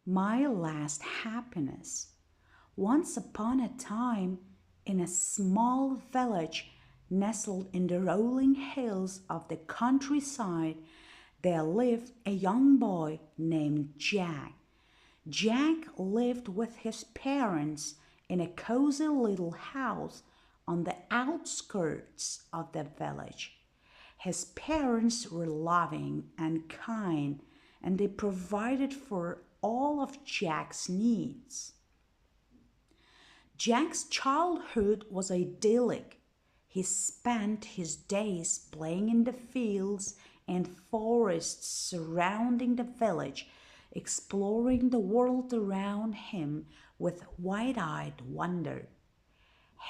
My last happiness. Once upon a time, in a small village nestled in the rolling hills of the countryside, there lived a young boy named Jack. Jack lived with his parents in a cozy little house on the outskirts of the village. His parents were loving and kind, and they provided for all of Jack's needs. Jack's childhood was idyllic. He spent his days playing in the fields and forests surrounding the village, exploring the world around him with wide eyed wonder.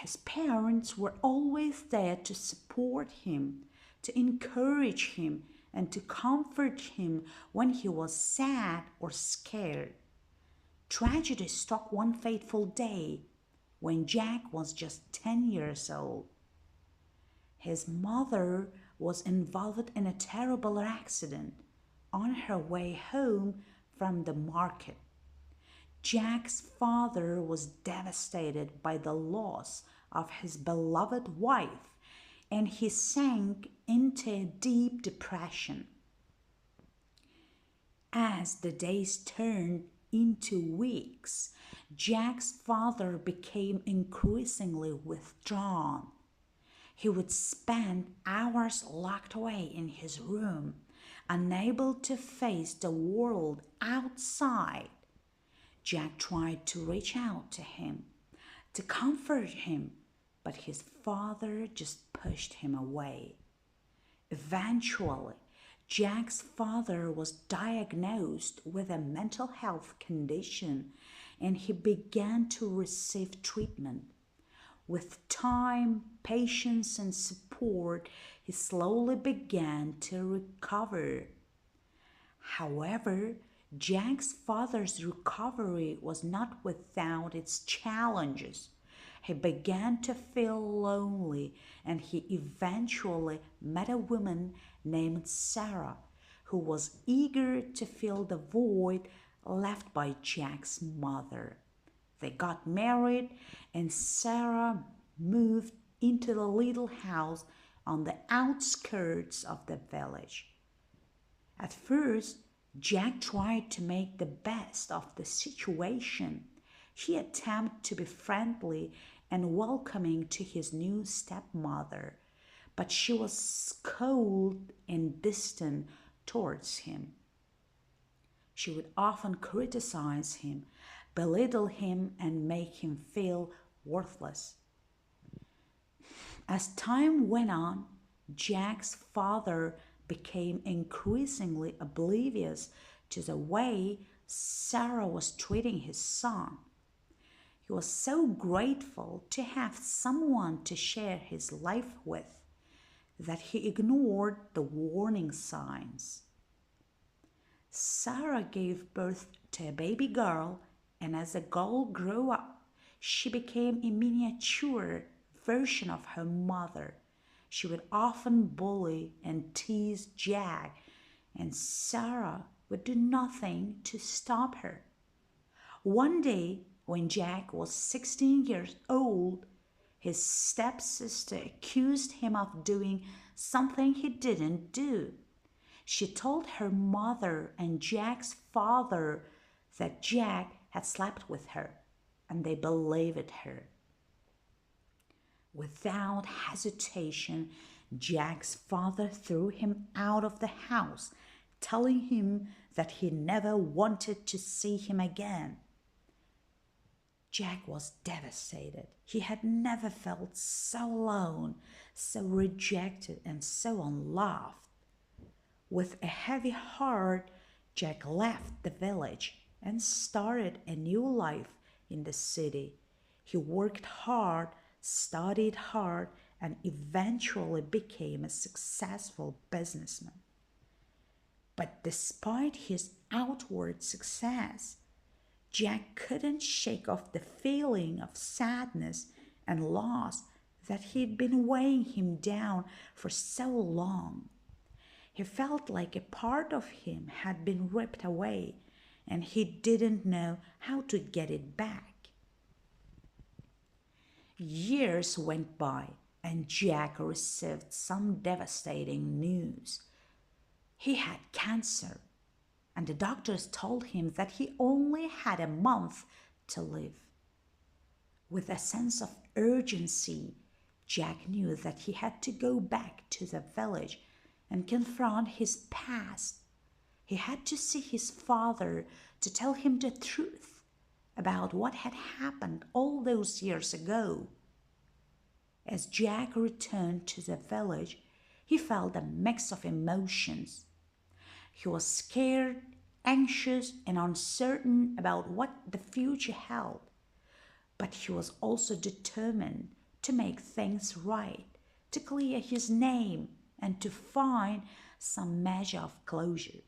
His parents were always there to support him, to encourage him, and to comfort him when he was sad or scared. Tragedy struck one fateful day when Jack was just 10 years old. His mother was involved in a terrible accident on her way home from the market. Jack's father was devastated by the loss of his beloved wife, and he sank into a deep depression. As the days turned into weeks, Jack's father became increasingly withdrawn. He would spend hours locked away in his room, unable to face the world outside. Jack tried to reach out to him, to comfort him, but his father just pushed him away. Eventually, Jack's father was diagnosed with a mental health condition and he began to receive treatment. With time, patience, and support, he slowly began to recover. However, Jack's father's recovery was not without its challenges. He began to feel lonely and he eventually met a woman named Sarah who was eager to fill the void left by Jack's mother. They got married and Sarah moved into the little house on the outskirts of the village. At first, Jack tried to make the best of the situation. He attempted to be friendly and welcoming to his new stepmother, but she was cold and distant towards him. She would often criticize him, belittle him, and make him feel worthless. As time went on, Jack's father became increasingly oblivious to the way Sarah was treating his son. He was so grateful to have someone to share his life with that he ignored the warning signs. Sarah gave birth to a baby girl, and as the girl grew up, she became a miniature version of her mother. She would often bully and tease Jack, and Sarah would do nothing to stop her. One day, when Jack was 16 years old, his stepsister accused him of doing something he didn't do. She told her mother and Jack's father that Jack had slept with her, and they believed her. Without hesitation, Jack's father threw him out of the house, telling him that he never wanted to see him again. Jack was devastated. He had never felt so alone, so rejected, and so unloved. With a heavy heart, Jack left the village and started a new life in the city. He worked hard, studied hard, and eventually became a successful businessman. But despite his outward success, Jack couldn't shake off the feeling of sadness and loss that had been weighing him down for so long. He felt like a part of him had been ripped away, and he didn't know how to get it back. Years went by, and Jack received some devastating news. He had cancer, and the doctors told him that he only had a month to live. With a sense of urgency, Jack knew that he had to go back to the village and confront his past. He had to see his father to tell him the truth about what had happened all those years ago. As Jack returned to the village, he felt a mix of emotions. He was scared, anxious, and uncertain about what the future held. But he was also determined to make things right, to clear his name, and to find some measure of closure.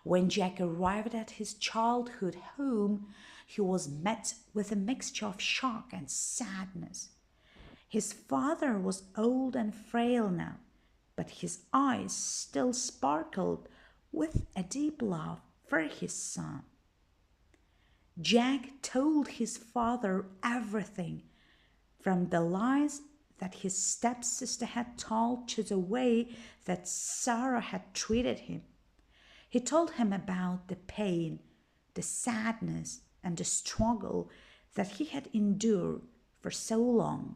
When Jack arrived at his childhood home, he was met with a mixture of shock and sadness. His father was old and frail now, but his eyes still sparkled with a deep love for his son. Jack told his father everything, from the lies that his stepsister had told to the way that Sarah had treated him. He told him about the pain, the sadness, and the struggle that he had endured for so long.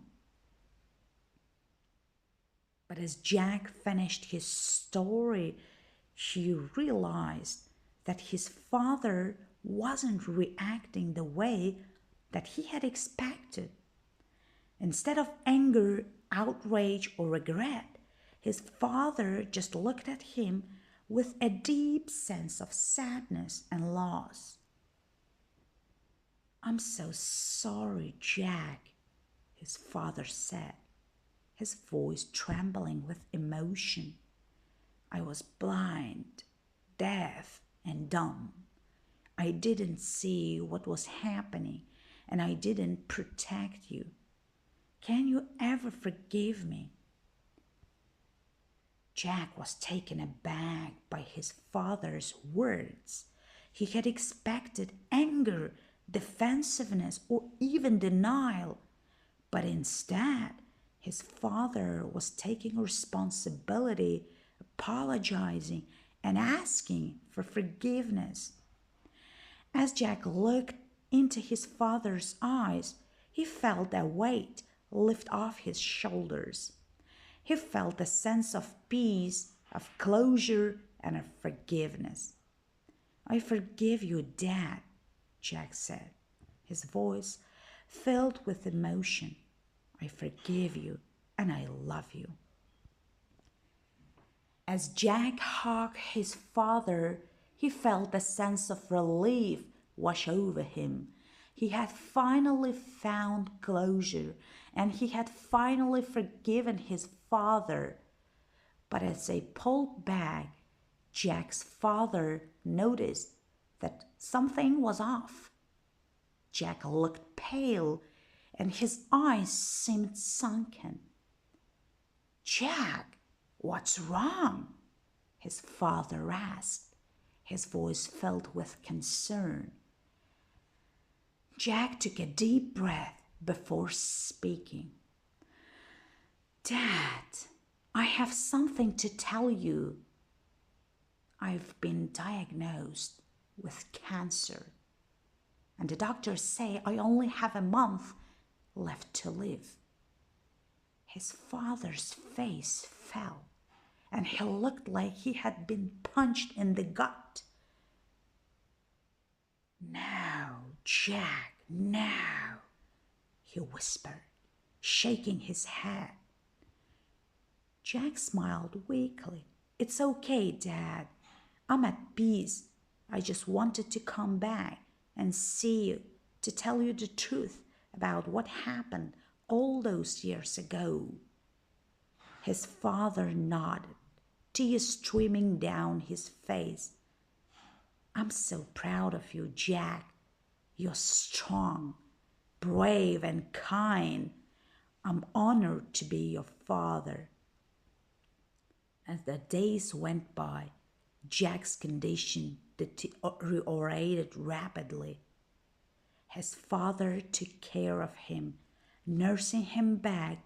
But as Jack finished his story, he realized that his father wasn't reacting the way that he had expected. Instead of anger, outrage, or regret, his father just looked at him with a deep sense of sadness and loss. "I'm so sorry, Jack," his father said, his voice trembling with emotion. "I was blind, deaf, and dumb. I didn't see what was happening, and I didn't protect you. Can you ever forgive me?" Jack was taken aback by his father's words. He had expected anger, defensiveness, or even denial, but instead, his father was taking responsibility, apologizing, and asking for forgiveness. As Jack looked into his father's eyes, he felt a weight lift off his shoulders. He felt a sense of peace, of closure, and of forgiveness. "I forgive you, Dad," Jack said, his voice filled with emotion. "I forgive you, and I love you." As Jack hugged his father, he felt a sense of relief wash over him. He had finally found closure, and he had finally forgiven his father. But as they pulled back, Jack's father noticed that something was off. Jack looked pale, and his eyes seemed sunken. "Jack, what's wrong?" his father asked, his voice filled with concern. Jack took a deep breath before speaking. "Dad, I have something to tell you. I've been diagnosed with cancer, and the doctors say I only have a month left to live." His father's face fell, and he looked like he had been punched in the gut. "No, Jack, no," he whispered, shaking his head. Jack smiled weakly. "It's okay, Dad. I'm at peace. I just wanted to come back and see you, to tell you the truth about what happened all those years ago." His father nodded, tears streaming down his face. "I'm so proud of you, Jack. You're strong, brave, and kind. I'm honored to be your father." As the days went by, Jack's condition deteriorated rapidly. His father took care of him, nursing him back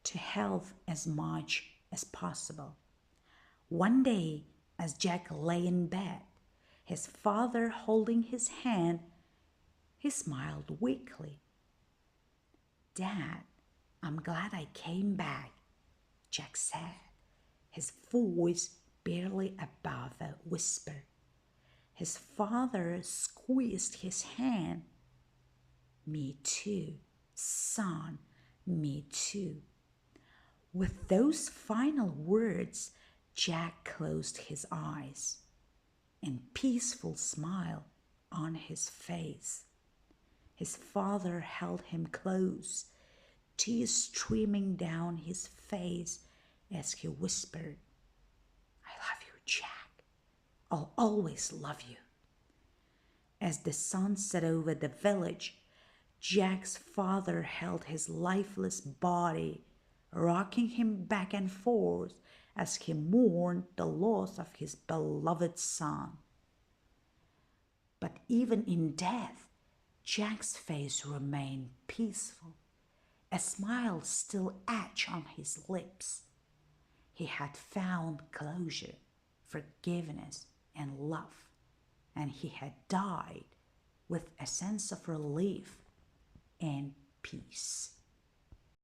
to health as much as possible. One day, as Jack lay in bed, his father holding his hand, he smiled weakly. "Dad, I'm glad I came back," Jack said, his voice barely above a whisper. His father squeezed his hand. "Me too, son, me too." With those final words, Jack closed his eyes, and peaceful smile on his face. His father held him close, tears streaming down his face as he whispered, "I love you, Jack. I'll always love you." As the sun set over the village, Jack's father held his lifeless body, rocking him back and forth as he mourned the loss of his beloved son. But even in death, Jack's face remained peaceful, a smile still etched on his lips. He had found closure, forgiveness, and love, and he had died with a sense of relief and peace.